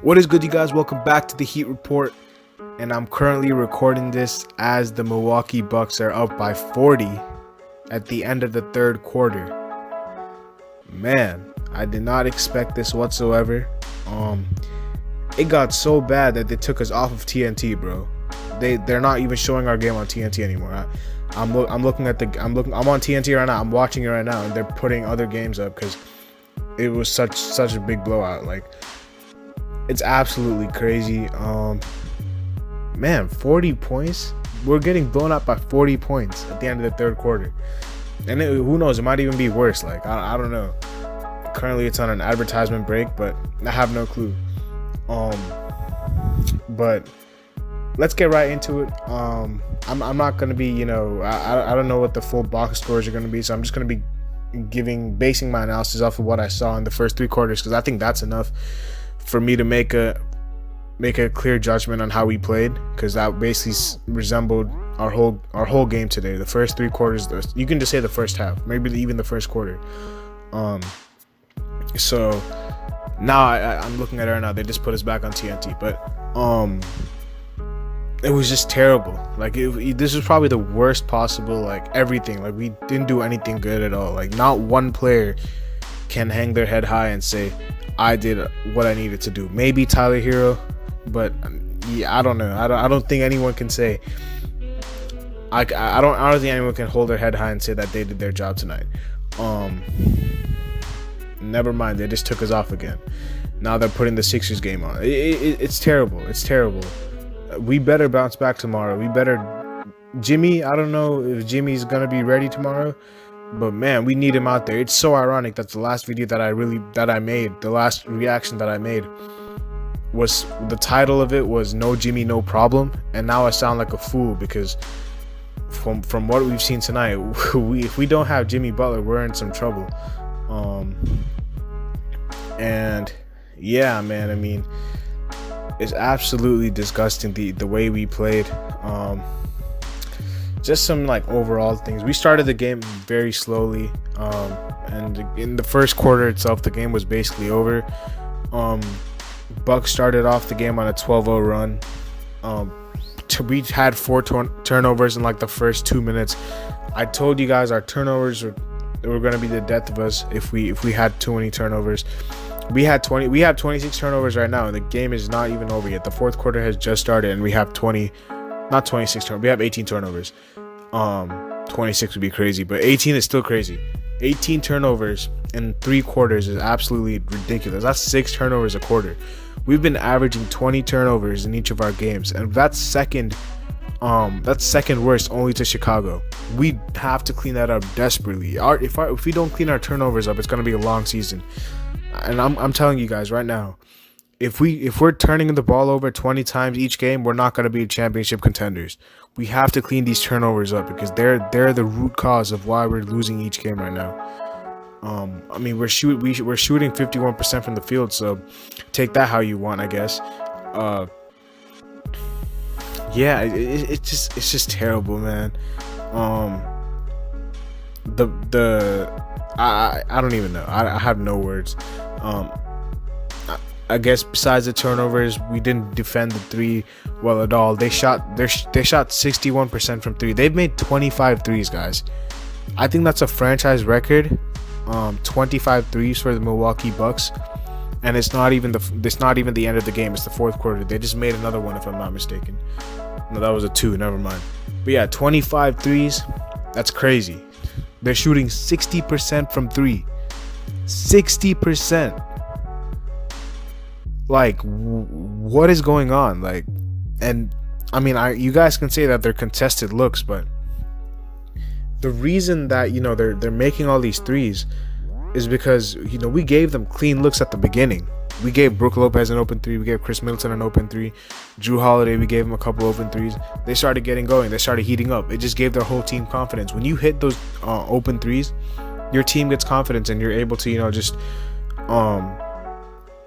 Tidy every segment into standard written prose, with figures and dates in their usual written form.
What is good, you guys? Welcome back to the Heat Report, and I'm currently recording this as the Milwaukee Bucks are up by 40 at the end of the third quarter. Man, I did not expect this whatsoever. It got so bad that they took us off of TNT, bro. They're not even showing our game on TNT anymore. I'm on TNT right now. I'm watching it right now, and they're putting other games up because it was such a big blowout. Like, it's absolutely crazy. Man, 40 points. We're getting blown up by 40 points at the end of the third quarter, and who knows? It might even be worse. Like, I don't know. Currently, it's on an advertisement break, but I have no clue. But let's get right into it. I'm not gonna be, I don't know what the full box scores are gonna be, so I'm just gonna be basing my analysis off of what I saw in the first three quarters, because I think that's enough for me to make a clear judgment on how we played, because that basically resembled our whole game today. The first three quarters, you can just say the first half, maybe even the first quarter. So now I'm looking at it right now. They just put us back on TNT, but it was just terrible. Like, this was probably the worst possible, like, everything. Like, we didn't do anything good at all. Like, not one player can hang their head high and say, I did what I needed to do. Maybe Tyler Hero, but yeah, I don't know. I don't think anyone can say. I don't think anyone can hold their head high and say that they did their job tonight. Never mind. They just took us off again. Now they're putting the Sixers game on. It's terrible. It's terrible. We better bounce back tomorrow. Jimmy, I don't know if Jimmy's gonna be ready tomorrow, but man, we need him out there. It's so ironic that the last video that I made, the last reaction that I made, was the title of it was "No Jimmy, No Problem," and now I sound like a fool because from what we've seen tonight, if we don't have Jimmy Butler, we're in some trouble. And yeah, man, I mean, it's absolutely disgusting the way we played. Just some, like, overall things. We started the game very slowly, and in the first quarter itself, the game was basically over. Bucks started off the game on a 12-0 run. We had 4 turnovers in, like, the first 2 minutes. I told you guys our turnovers were going to be the death of us if we had too many turnovers. We have 26 turnovers right now, and the game is not even over yet. The fourth quarter has just started, and we have 26 turnovers. We have 18 turnovers. 26 would be crazy, but 18 is still crazy. 18 turnovers in 3 quarters is absolutely ridiculous. That's 6 turnovers a quarter. We've been averaging 20 turnovers in each of our games, and that's second worst only to Chicago. We have to clean that up desperately. If we don't clean our turnovers up, it's going to be a long season. And I'm telling you guys right now, if we're turning the ball over 20 times each game, we're not going to be championship contenders. We have to clean these turnovers up because they're the root cause of why we're losing each game right now. I mean, we're shooting 51% from the field, so take that how you want, I guess. Yeah, it's just terrible, man. I don't even know. I have no words. I guess besides the turnovers, we didn't defend the three well at all. They shot 61% from three. They've made 25 threes, guys. I think that's a franchise record. 25 threes for the Milwaukee Bucks, and it's not even the end of the game. It's the fourth quarter. They just made another one, if I'm not mistaken. No, that was a 2. Never mind. But yeah, 25 threes. That's crazy. They're shooting 60% from 3. 60%. Like, what is going on? Like, and I mean, you guys can say that they're contested looks, but the reason that they're making all these threes is because we gave them clean looks at the beginning. We gave Brook Lopez an open 3. We gave Chris Middleton an open 3. Drew Holiday, we gave him a couple open 3s. They started getting going. They started heating up. It just gave their whole team confidence. When you hit those open 3s, your team gets confidence, and you're able to just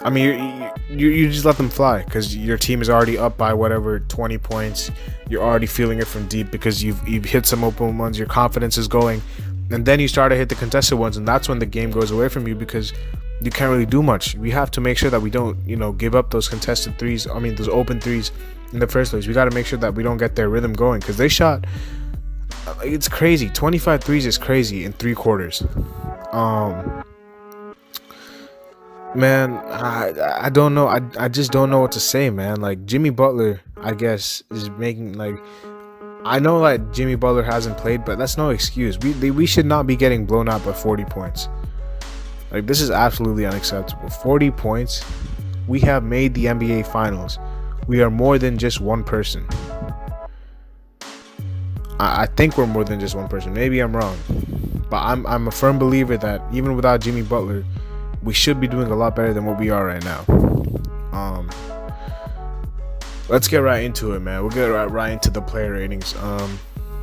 I mean, you just let them fly because your team is already up by whatever 20 points. You're already feeling it from deep because you've hit some open ones. Your confidence is going, and then you start to hit the contested ones, and that's when the game goes away from you because you can't really do much. We have to make sure that we don't, give up those contested threes. I mean, those open threes in the first place. We got to make sure that we don't get their rhythm going, because they shot. It's crazy. 25 threes is crazy in 3 quarters. Man, I don't know. I just don't know what to say, man. Like, Jimmy Butler, I guess, is making, like, I know that Jimmy Butler hasn't played, but that's no excuse. We should not be getting blown out by 40 points. Like, this is absolutely unacceptable. 40 points. We have made the NBA Finals. We are more than just one person. I think we're more than just one person. Maybe I'm wrong, but I'm a firm believer that even without Jimmy Butler, we should be doing a lot better than what we are right now. Let's get right into it, man. We'll get right into the player ratings.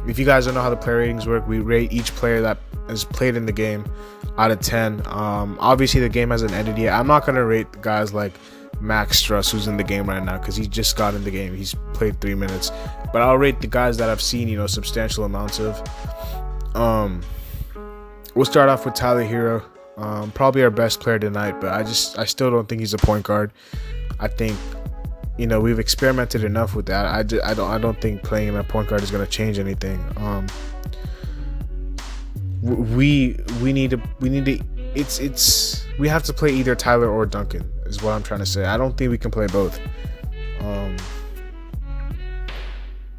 If you guys don't know how the player ratings work, we rate each player that has played in the game out of 10. Obviously, the game hasn't ended yet. I'm not gonna rate the guys like Max Struss, who's in the game right now, because he just got in the game. He's played 3 minutes. But I'll rate the guys that I've seen, substantial amounts of. We'll start off with Tyler Hero. Probably our best player tonight, but I still don't think he's a point guard. I think, we've experimented enough with that. I don't think playing a point guard is going to change anything. We have to play either Tyler or Duncan, is what I'm trying to say. I don't think we can play both.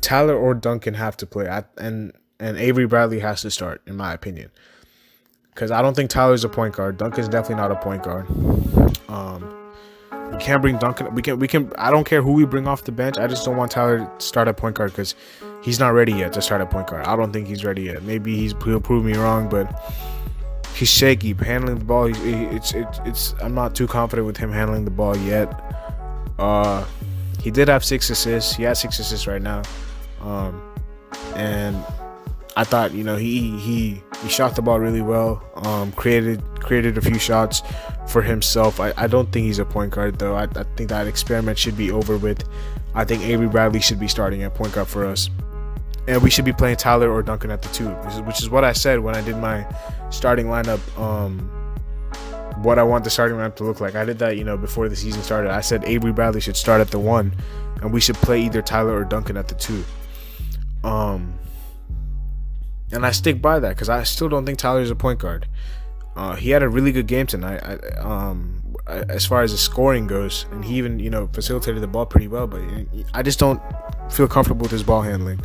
Tyler or Duncan have to play, and Avery Bradley has to start, in my opinion, because I don't think Tyler's a point guard. Duncan's definitely not a point guard. We can't bring Duncan. We can. I don't care who we bring off the bench. I just don't want Tyler to start at point guard, because he's not ready yet to start at point guard. I don't think he's ready yet. Maybe he'll prove me wrong, but he's shaky handling the ball. I'm not too confident with him handling the ball yet. He did have 6 assists. He has 6 assists right now. And I thought, he shot the ball really well. Created a few shots for himself. I don't think he's a point guard, though. I think that experiment should be over with. I think Avery Bradley should be starting at point guard for us, and we should be playing Tyler or Duncan at the 2, which is what I said when I did my starting lineup. What I want the starting lineup to look like. I did that, before the season started. I said Avery Bradley should start at the 1, and we should play either Tyler or Duncan at the 2. And I stick by that, because I still don't think Tyler's a point guard. He had a really good game tonight, as far as the scoring goes, and he even, facilitated the ball pretty well, but I just don't feel comfortable with his ball handling.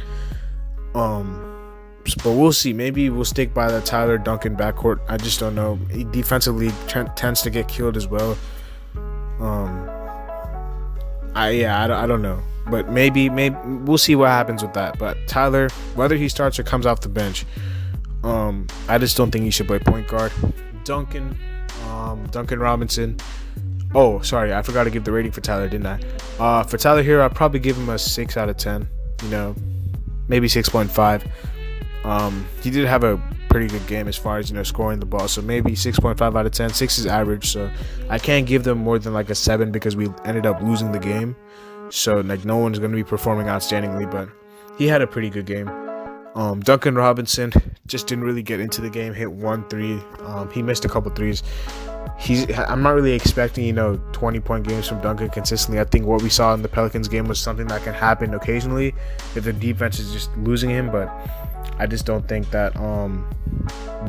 But we'll see. Maybe we'll stick by the Tyler Duncan backcourt. I just don't know. He defensively tends to get killed as well. I don't know. But maybe we'll see what happens with that. But Tyler, whether he starts or comes off the bench, I just don't think he should play point guard. Duncan Robinson. Oh, sorry, I forgot to give the rating for Tyler, didn't I? For Tyler here, I'd probably give him a 6 out of 10. Maybe 6.5. He did have a pretty good game as far as scoring the ball, so maybe 6.5 out of 10. 6 is average, so I can't give them more than like a 7, because we ended up losing the game. So no one's going to be performing outstandingly, but he had a pretty good game. Duncan Robinson just didn't really get into the game. Hit 1 3. He missed a couple threes. I'm not really expecting 20-point games from Duncan consistently. I think what we saw in the Pelicans game was something that can happen occasionally if the defense is just losing him, but I just don't think that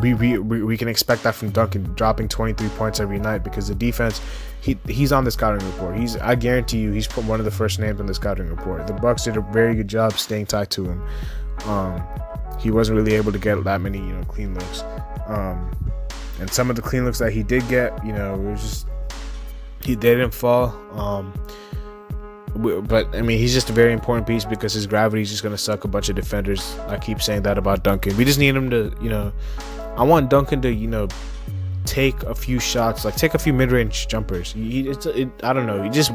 we can expect that from Duncan, dropping 23 points every night, because the defense, he's on the scouting report. I guarantee you he's put one of the first names on the scouting report. The Bucks did a very good job staying tied to him. He wasn't really able to get that many clean looks. And some of the clean looks that he did get, it was just they didn't fall. But I mean, he's just a very important piece, because his gravity is just going to suck a bunch of defenders. I keep saying that about Duncan. We just need him to, I want Duncan to, take a few shots, like take a few mid-range jumpers. I don't know. You just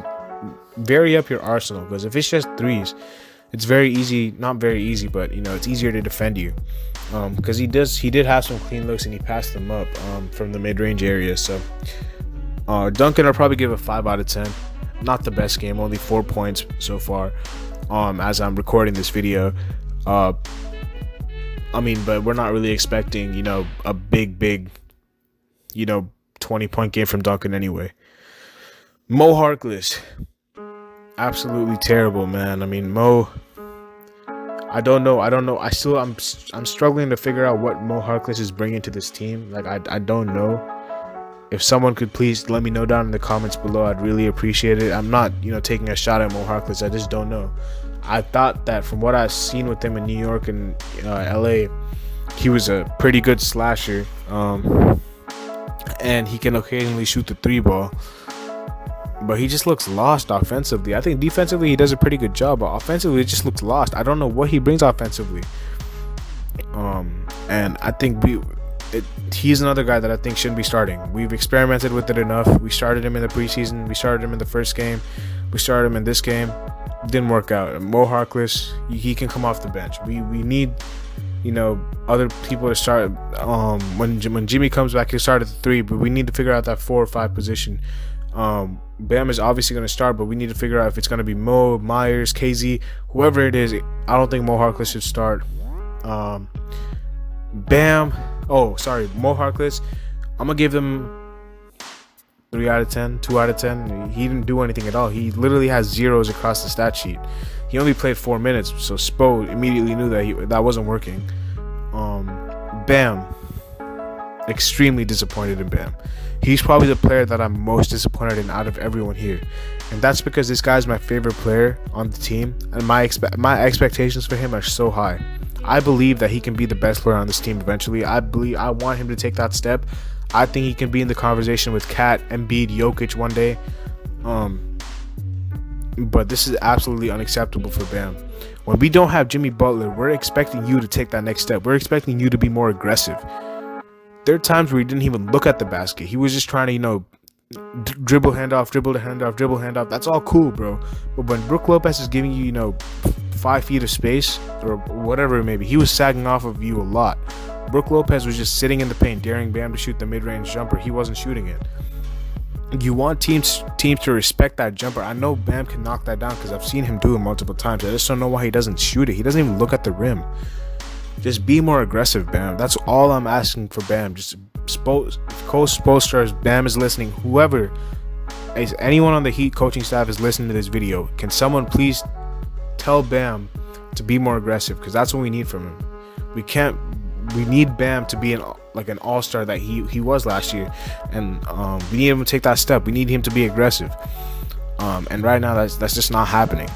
vary up your arsenal, because if it's just threes, it's very easy. Not very easy, but it's easier to defend you. Because he did have some clean looks, and he passed them up from the mid-range area. So Duncan, I'll probably give a 5 out of 10. Not the best game, only 4 points so far. As I'm recording this video, but we're not really expecting a big 20 20-point game from Duncan anyway. Mo Harkless, absolutely terrible, man. I mean, Mo, I don't know. I'm struggling to figure out what Mo Harkless is bringing to this team. Like, I don't know. If someone could please let me know down in the comments below, I'd really appreciate it. I'm not, taking a shot at Mo Harkless. I just don't know. I thought that from what I've seen with him in New York and LA, he was a pretty good slasher. And he can occasionally shoot the 3-ball. But he just looks lost offensively. I think defensively he does a pretty good job, but offensively it just looks lost. I don't know what he brings offensively. And I think he's another guy that I think shouldn't be starting. We've experimented with it enough. We started him in the preseason. We started him in the first game. We started him in this game. Didn't work out. Mo Harkless, he can come off the bench. We need, other people to start. When Jimmy comes back, he'll start at the 3, but we need to figure out that 4 or 5 position. Bam is obviously going to start, but we need to figure out if it's going to be Mo, Myers, KZ, whoever it is. I don't think Mo Harkless should start. Mo Harkless, I'm going to give them 3 out of 10, 2 out of 10. He didn't do anything at all. He literally has zeros across the stat sheet. He only played 4 minutes, so Spo immediately knew that wasn't working. Bam, extremely disappointed in Bam. He's probably the player that I'm most disappointed in out of everyone here, and that's because this guy's my favorite player on the team, and my expectations for him are so high. I believe that he can be the best player on this team eventually. I want him to take that step. I think he can be in the conversation with Kat, Embiid, Jokic one day. But this is absolutely unacceptable for Bam. When we don't have Jimmy Butler, we're expecting you to take that next step. We're expecting you to be more aggressive. There are times where he didn't even look at the basket. He was just trying to, dribble handoff, dribble to handoff, dribble handoff. That's all cool, bro. But when Brook Lopez is giving you, 5 feet of space or whatever it may be, he was sagging off of you a lot. Brook Lopez was just sitting in the paint, daring Bam to shoot the mid-range jumper. He wasn't shooting it. You want teams to respect that jumper. I know Bam can knock that down because I've seen him do it multiple times. I just don't know why he doesn't shoot it. He doesn't even look at the rim. Just be more aggressive, Bam. That's all I'm asking for Bam. Just Coach Spoelstra, if Bam is listening, whoever, anyone on the Heat coaching staff is listening to this video, can someone please tell Bam to be more aggressive? Because that's what we need from him. We need Bam to be an all-star that he was last year, and we need him to take that step. We need him to be aggressive, and right now that's just not happening.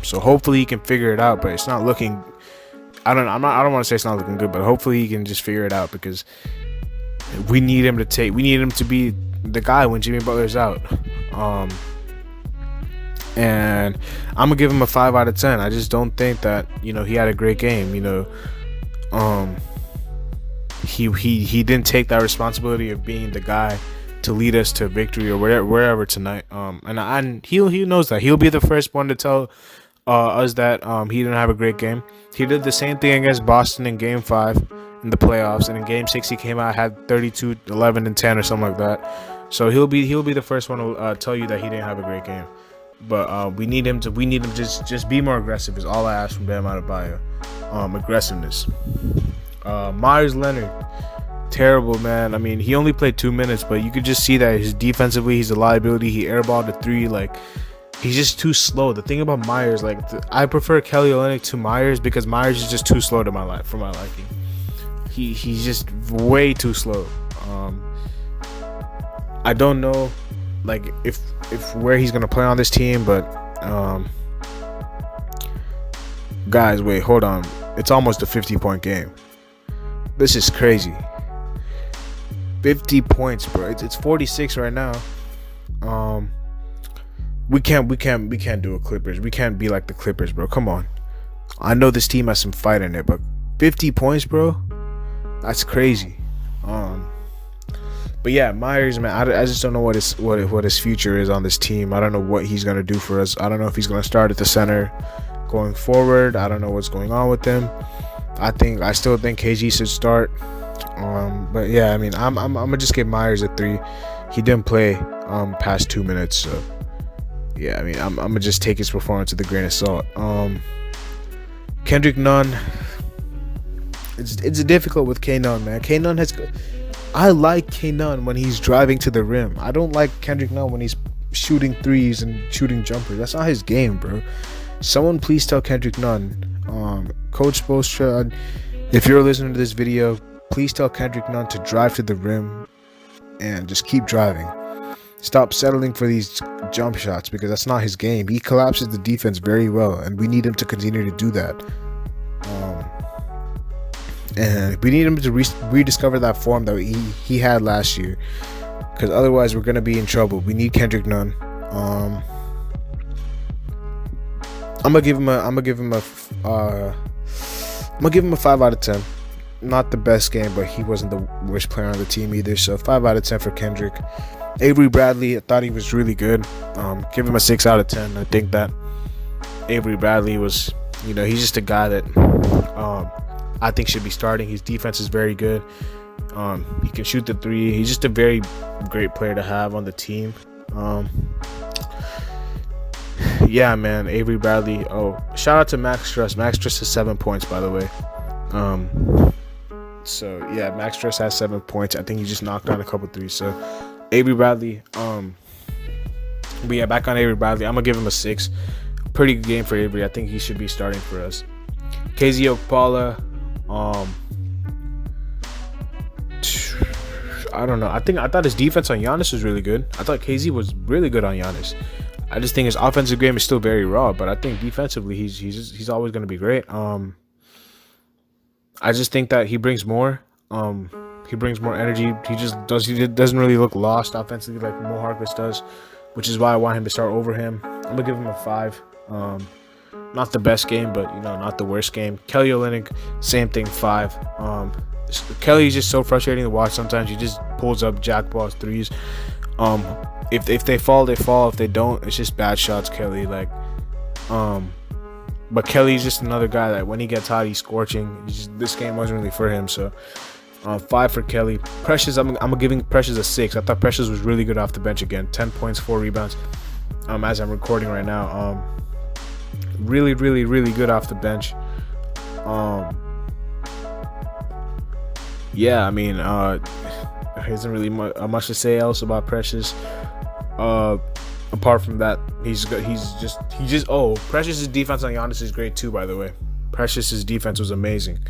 So hopefully he can figure it out, but it's not looking. I don't want to say it's not looking good, but hopefully he can just figure it out, because we need him to be the guy when Jimmy Butler's out. And I'm gonna give him a 5 out of 10. I just don't think that he had a great game. He didn't take that responsibility of being the guy to lead us to victory or wherever tonight. And he knows that. He'll be the first one to tell us that he didn't have a great game. He did the same thing against Boston in Game 5 in the playoffs, and in Game 6 he came out, had 32, 11, and 10 or something like that. So he'll be the first one to tell you that he didn't have a great game. But we need him to just be more aggressive is all I ask from Bam Adebayo. Aggressiveness. Myers Leonard, terrible, man. I mean, he only played 2 minutes, but you could just see that defensively he's a liability. He airballed a 3, he's just too slow. The thing about Myers, I prefer Kelly Olynyk to Myers because Myers is just too slow for my liking. He's just way too slow. I don't know, if where he's gonna play on this team, but guys, wait, hold on. It's almost a 50-point game. This is crazy. 50 points, bro. It's 46 right now. We can't do a Clippers. We can't be like the Clippers, bro. Come on. I know this team has some fight in it, but 50 points, bro. That's crazy. But yeah, Myers, man, I just don't know what his future is on this team. I don't know what he's gonna do for us. I don't know if he's gonna start at the center going forward. I don't know what's going on with him. I still think KG should start. But yeah, I mean, I'm gonna just give Myers a 3. He didn't play past 2 minutes, so yeah, I mean, I'm gonna just take his performance with a grain of salt. Kendrick Nunn, it's difficult with K Nunn, man. K Nunn I like K Nunn when he's driving to the rim. I don't like Kendrick Nunn when he's shooting threes and shooting jumpers. That's not his game, bro. Someone please tell Kendrick Nunn, Coach Spoelstra, if you're listening to this video, please tell Kendrick Nunn to drive to the rim and just keep driving. Stop settling for these jump shots because that's not his game. He collapses the defense very well, and we need him to continue to do that. And we need him to rediscover that form that he had last year, because otherwise we're gonna be in trouble. We need Kendrick Nunn. I'm gonna give him a 5 out of 10. Not the best game, but he wasn't the worst player on the team either. So 5 out of 10 for Kendrick. Avery Bradley, I thought he was really good. Give him a 6 out of 10. I think that Avery Bradley was, he's just a guy that I think should be starting. His defense is very good. He can shoot the three. He's just a very great player to have on the team. Yeah, man, Avery Bradley. Oh, shout out to Max Strus. Max Strus has 7 points, by the way. So yeah, Max Strus has 7 points. I think he just knocked down a couple threes. So Avery Bradley. But yeah, back on Avery Bradley. I'm gonna give him a 6. Pretty good game for Avery. I think he should be starting for us. KZ Okpala. I don't know. I thought his defense on Giannis was really good. I thought KZ was really good on Giannis. I just think his offensive game is still very raw, but I think defensively he's always going to be great. I just think that he brings more. He brings more energy. He doesn't really look lost offensively like Mo Harkless does, which is why I want him to start over him. I'm gonna give him a 5. Not the best game, but not the worst game. Kelly Olynyk, same thing, 5. Kelly's just so frustrating to watch. Sometimes he just pulls up jackballs threes. If they fall, they fall. If they don't, it's just bad shots. Kelly, but Kelly's just another guy that when he gets hot, he's scorching. This game wasn't really for him, so 5 for Kelly. Precious, I'm giving Precious a 6. I thought Precious was really good off the bench again. 10 points, 4 rebounds. As I'm recording right now, really, really, really good off the bench. Yeah, I mean, there isn't really much to say else about Precious. Apart from that, Precious's defense on Giannis is great too, by the way. Precious's defense was amazing.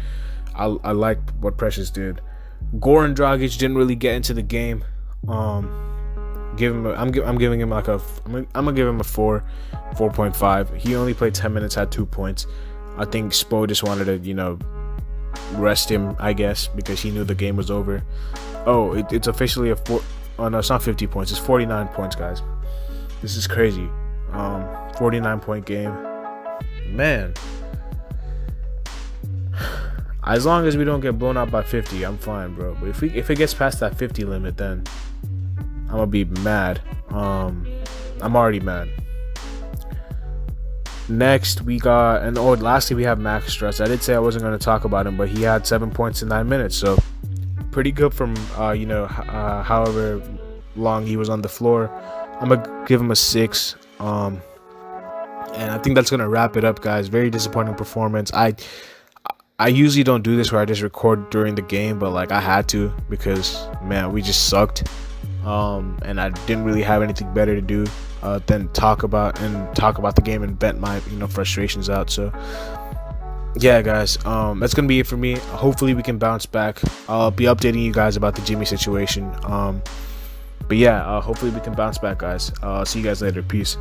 I like what Precious did. Goran Dragic didn't really get into the game. I'm giving him I'm gonna give him a 4.5. He only played 10 minutes, had 2 points. I think Spo just wanted to, rest him, I guess, because he knew the game was over. Oh, it's officially oh no, it's not 50 points. It's 49 points, guys. This is crazy. 49-point game. Man. As long as we don't get blown out by 50, I'm fine, bro. But if it gets past that 50 limit, then I'm gonna be mad. I'm already mad. Next we got, lastly we have Max Strus. I did say I wasn't going to talk about him, but he had 7 points in 9 minutes, so pretty good from however long he was on the floor. I'm gonna give him a 6. And I think that's gonna wrap it up, guys. Very disappointing performance. I usually don't do this where I just record during the game, but I had to because man, we just sucked. And I didn't really have anything better to do than talk about the game and vent my frustrations out. So yeah, guys, that's gonna be it for me. Hopefully we can bounce back. I'll be updating you guys about the Jimmy situation. But yeah, hopefully we can bounce back, guys. See you guys later. Peace.